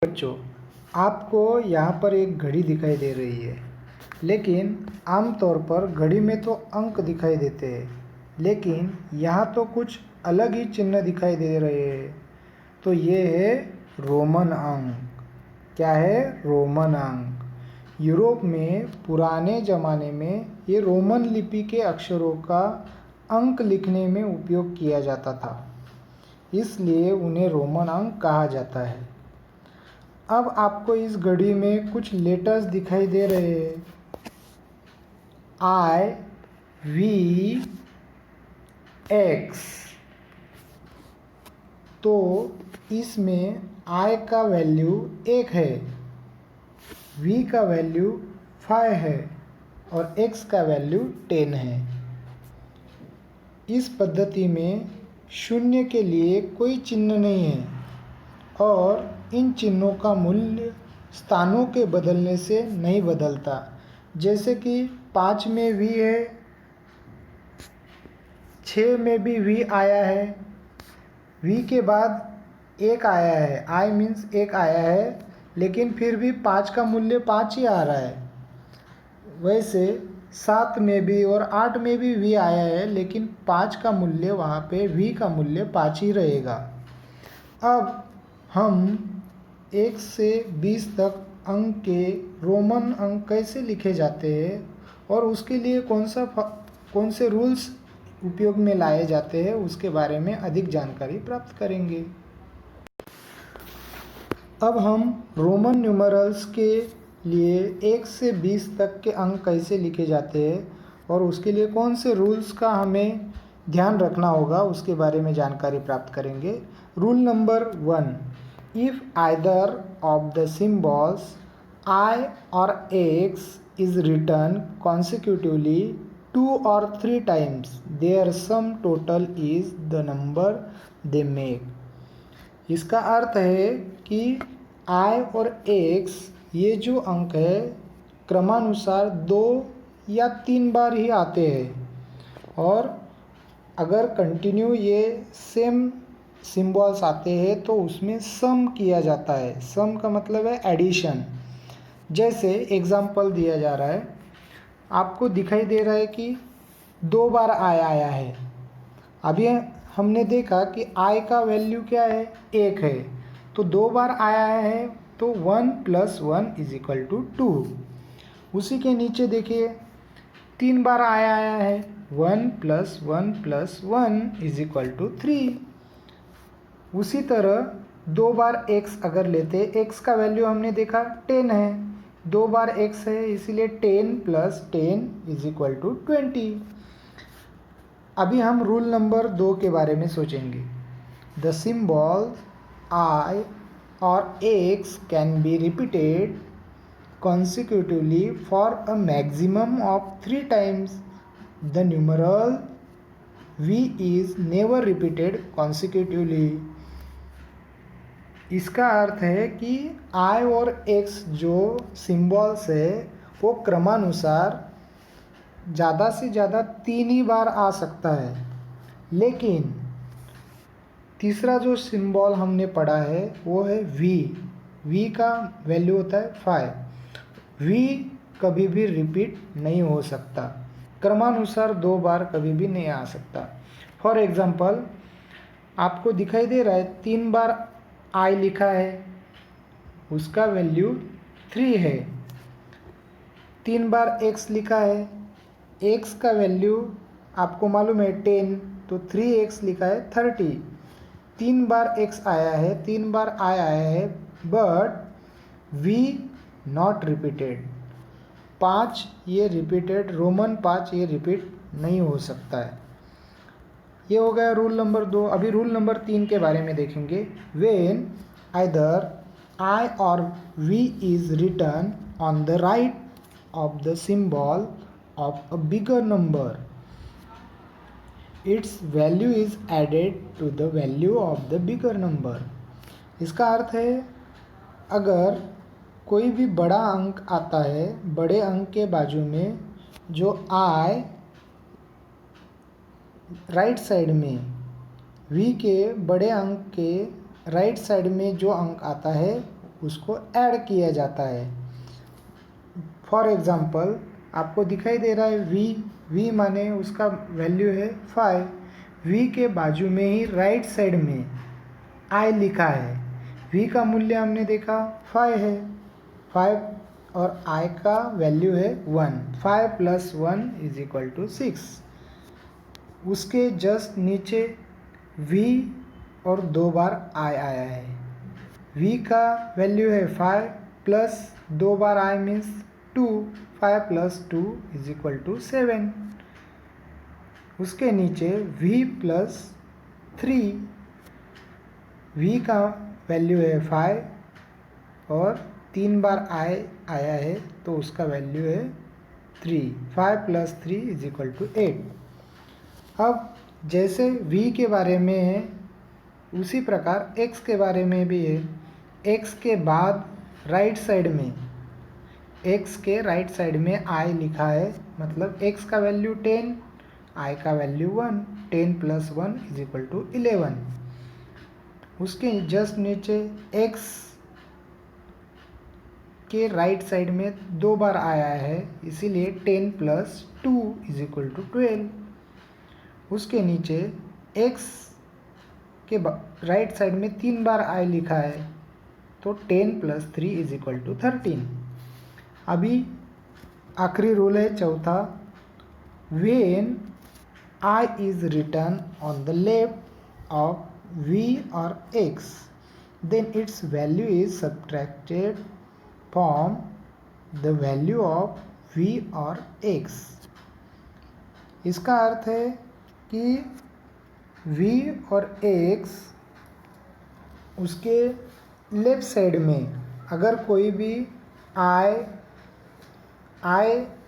बच्चों, आपको यहाँ पर एक घड़ी दिखाई दे रही है, लेकिन आमतौर पर घड़ी में तो अंक दिखाई देते हैं, लेकिन यहाँ तो कुछ अलग ही चिन्ह दिखाई दे रहे हैं। तो ये है रोमन अंक। क्या है? रोमन अंक। यूरोप में पुराने ज़माने में ये रोमन लिपि के अक्षरों का अंक लिखने में उपयोग किया जाता था, इसलिए उन्हें रोमन अंक कहा जाता है। अब आपको इस घड़ी में कुछ लेटर्स दिखाई दे रहे हैं, I, V, X। तो इसमें I का वैल्यू 1 है, V का वैल्यू 5 है और X का वैल्यू 10 है। इस पद्धति में शून्य के लिए कोई चिन्ह नहीं है और इन चिन्हों का मूल्य स्थानों के बदलने से नहीं बदलता। जैसे कि 5 में V है, 6 में भी V आया है, V के बाद 1 आया है, I मीन्स 1 आया है, लेकिन फिर भी 5 का मूल्य 5 ही आ रहा है। वैसे 7 में भी और 8 में भी V आया है, लेकिन 5 का मूल्य वहाँ पे V का मूल्य 5 ही रहेगा। अब हम 1 से 20 तक अंक के रोमन अंक कैसे लिखे जाते हैं और उसके लिए कौन से रूल्स उपयोग में लाए जाते हैं, उसके बारे में अधिक जानकारी प्राप्त करेंगे। अब हम रोमन न्यूमरल्स के लिए 1 से 20 तक के अंक कैसे लिखे जाते हैं और उसके लिए कौन से रूल्स का हमें ध्यान रखना होगा, उसके बारे में जानकारी प्राप्त करेंगे। Rule number 1, if either of the symbols I or X is written consecutively 2 or 3 times, their sum total is the number they make। इसका अर्थ है कि I और X ये जो अंक है क्रमानुसार 2 या 3 बार ही आते हैं और अगर कंटिन्यू ये सेम सिम्बॉल्स आते हैं तो उसमें सम किया जाता है। सम का मतलब है एडिशन। जैसे एग्जाम्पल दिया जा रहा है, आपको दिखाई दे रहा है कि 2 बार आया है। अभी हमने देखा कि I का वैल्यू क्या है? 1 है, तो 2 बार आया है तो 1 + 1 = 2। उसी के नीचे देखिए 3 बार आया है, 1 + 1 + 1 = 3। उसी तरह 2 बार x अगर लेते, x का वैल्यू हमने देखा 10 है, 2 बार x है, इसीलिए 10 + 10 = 20। अभी हम रूल नंबर 2 के बारे में सोचेंगे। The symbol I or X can be repeated consecutively for a maximum of 3 times. The numeral V is never repeated consecutively। इसका अर्थ है कि I और X जो सिम्बॉल्स है वो क्रमानुसार ज़्यादा से ज़्यादा 3 ही बार आ सकता है, लेकिन तीसरा जो सिम्बॉल हमने पढ़ा है वो है V। V का वैल्यू होता है 5। V कभी भी रिपीट नहीं हो सकता, क्रमानुसार 2 बार कभी भी नहीं आ सकता। फॉर एग्ज़ाम्पल आपको दिखाई दे रहा है 3 बार I लिखा है, उसका वैल्यू 3 है। 3 बार X लिखा है, X का वैल्यू आपको मालूम है 10, तो 3x लिखा है 30। 3 बार x आया है, 3 बार I आया है, बट V नॉट रिपीटेड। 5 ये रिपीटेड, रोमन 5 ये रिपीट नहीं हो सकता है। ये हो गया रूल नंबर 2। अभी रूल नंबर 3 के बारे में देखेंगे। व्हेन आइदर I और V is written on the right of the symbol of a bigger number, its value is added to the value of the bigger number। इसका अर्थ है अगर कोई भी बड़ा अंक आता है, बड़े अंक के बाजू में जो I राइट साइड में, V के बड़े अंक के राइट साइड में जो अंक आता है उसको ऐड किया जाता है। फॉर एग्ज़ाम्पल आपको दिखाई दे रहा है v माने उसका वैल्यू है 5। v के बाजू में ही राइट साइड में i लिखा है। v का मूल्य हमने देखा 5 है, 5 और i का वैल्यू है 1। 5 + 1 = 6। उसके जस्ट नीचे v और 2 बार i आया है। v का वैल्यू है 5 प्लस 2 बार i मीन्स 2। 5 + 2 = 7। उसके नीचे v + 3। v का वैल्यू है 5 और 3 बार i आया है तो उसका वैल्यू है 3। 5 + 3 = 8। अब जैसे v के बारे में है उसी प्रकार x के बारे में भी है। x के बाद राइट साइड में x के राइट साइड में i लिखा है, मतलब x का वैल्यू 10, i का वैल्यू 1। 10 + 1 = 11। उसके जस्ट नीचे x के राइट साइड में 2 बार आया है, इसीलिए 10 + 2 = 12। उसके नीचे x के राइट साइड में 3 बार i लिखा है तो 10 + 3 = 13। अभी आखिरी रूल है चौथा। When I is written on the left of v or x, then its value is subtracted from the value of v or x। इसका अर्थ है कि v और x उसके लेफ्ट साइड में अगर कोई भी i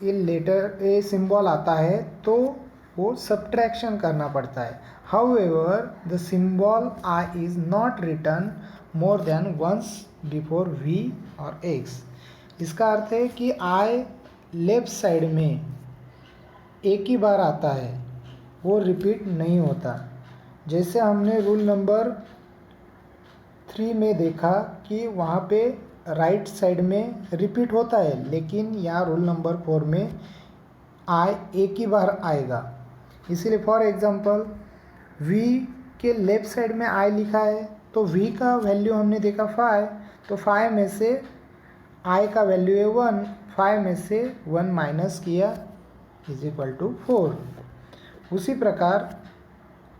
ये लेटर ए सिंबल आता है तो वो सब्ट्रैक्शन करना पड़ता है। However the symbol i is not written more than once before v और x। इसका अर्थ है कि i लेफ्ट साइड में एक ही बार आता है, वो रिपीट नहीं होता। जैसे हमने रूल नंबर 3 में देखा कि वहाँ पे राइट साइड में रिपीट होता है, लेकिन यहाँ रूल नंबर 4 में i एक ही बार आएगा। इसीलिए फॉर एग्जांपल v के लेफ्ट साइड में i लिखा है तो v का वैल्यू हमने देखा 5, तो 5 में से i का वैल्यू है 1। 5 में से 1 माइनस किया = 4। उसी प्रकार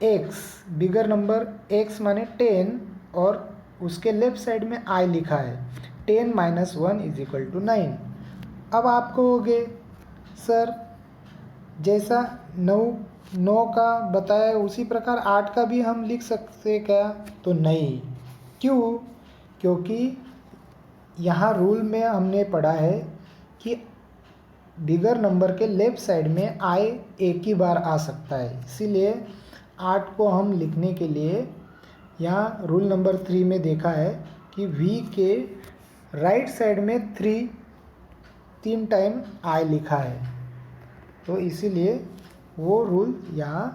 x बिगर नंबर x माने 10 और उसके लेफ्ट साइड में i लिखा है, 10 - 1 = 9। अब आप कहोगे सर जैसा 9 का बताया उसी प्रकार 8 का भी हम लिख सकते क्या? तो नहीं। क्यों? क्योंकि यहाँ रूल में हमने पढ़ा है कि बिगर नंबर के लेफ्ट साइड में i एक ही बार आ सकता है, इसीलिए 8 को हम लिखने के लिए यहाँ रूल नंबर 3 में देखा है कि v के राइट साइड में 3 टाइम i लिखा है, तो इसीलिए वो रूल यहाँ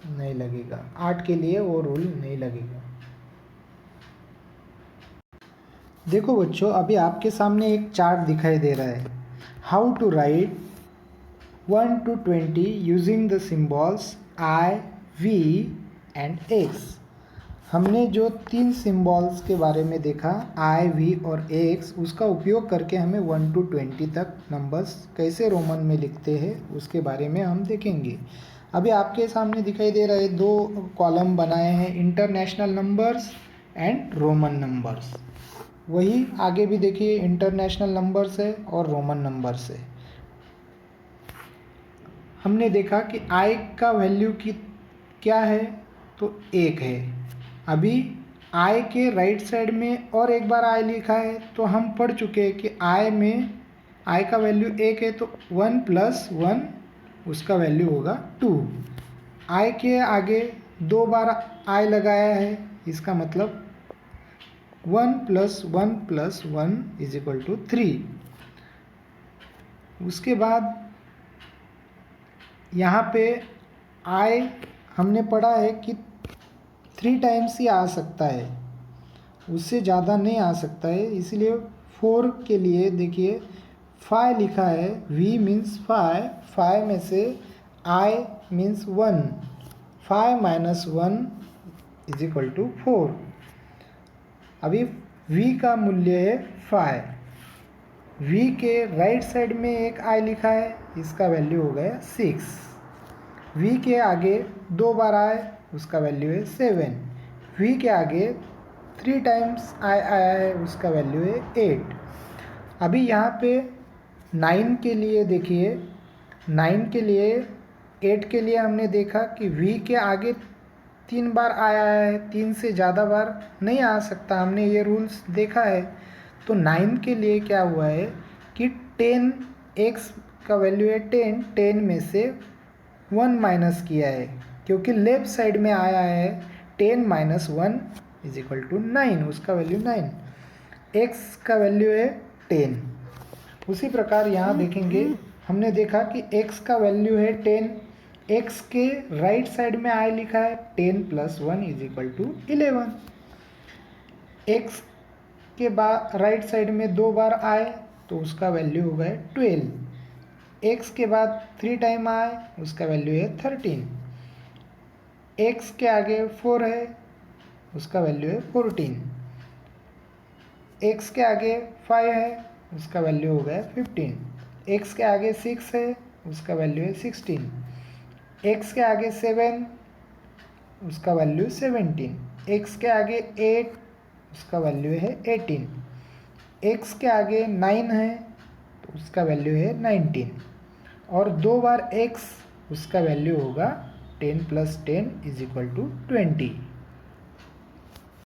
नहीं लगेगा। 8 के लिए वो रूल नहीं लगेगा। देखो बच्चों, अभी आपके सामने एक चार्ट दिखाई दे रहा है। How to write 1 to 20 using the symbols i, v and x। हमने जो 3 सिम्बॉल्स के बारे में देखा i, v और x, उसका उपयोग करके हमें 1 to 20 तक नंबर्स कैसे रोमन में लिखते हैं उसके बारे में हम देखेंगे। अभी आपके सामने दिखाई दे रहे 2 कॉलम बनाए हैं, international numbers and Roman numbers. वही आगे भी देखिए, इंटरनेशनल नंबर्स है और रोमन नंबर्स है। हमने देखा कि i का वैल्यू की क्या है तो 1 है। अभी i के राइट साइड में और एक बार i लिखा है, तो हम पढ़ चुके हैं कि i में i का वैल्यू 1 है तो 1 + 1 उसका वैल्यू होगा 2। i के आगे 2 बार i लगाया है, इसका मतलब 1 + 1 + 1 = 3। उसके बाद यहाँ पे i हमने पढ़ा है कि 3 टाइम्स ही आ सकता है। उससे ज़्यादा नहीं आ सकता है, इसलिए 4 के लिए देखिए 5 लिखा है, v मीन्स 5, 5 में से I means 1, 5 minus 1 is equal to 4। अभी v का मूल्य है 5, v के राइट साइड में एक I लिखा है, इसका वैल्यू हो गया 6, v के आगे 2 बार I, उसका वैल्यू है 7, v के आगे 3 टाइम्स I आया है, उसका वैल्यू है 8। अभी यहाँ पे 9 के लिए देखिए, 9 के लिए 8 के लिए हमने देखा कि v के आगे 3 बार आया है, 3 से ज़्यादा बार नहीं आ सकता, हमने ये रूल्स देखा है। तो 9 के लिए क्या हुआ है कि 10, x का वैल्यू है 10, 10 में से 1 माइनस किया है, क्योंकि लेफ्ट साइड में आया है 10 माइनस 1 इज इक्वल टू 9, उसका वैल्यू 9, x का वैल्यू है 10। उसी प्रकार यहाँ देखेंगे, हमने देखा कि x का वैल्यू है 10, x के राइट साइड में I लिखा है 10 plus 1 is equal to 11, x के बाद राइट साइड में 2 बार I, तो उसका वैल्यू हो गया 12, x के बाद 3 टाइम I, उसका वैल्यू है 13, x के आगे 4 है, उसका वैल्यू है 14, x के आगे 5 है, उसका वैल्यू हो गया 15, x के आगे 6 है, उसका वैल्यू है 16, x के आगे 7, उसका वैल्यू 17, x के आगे 8, उसका वैल्यू है 18, x के आगे 9 है, तो उसका वैल्यू है 19, और 2 बार x, उसका वैल्यू होगा 10 प्लस 10 इज इक्वल टू 20।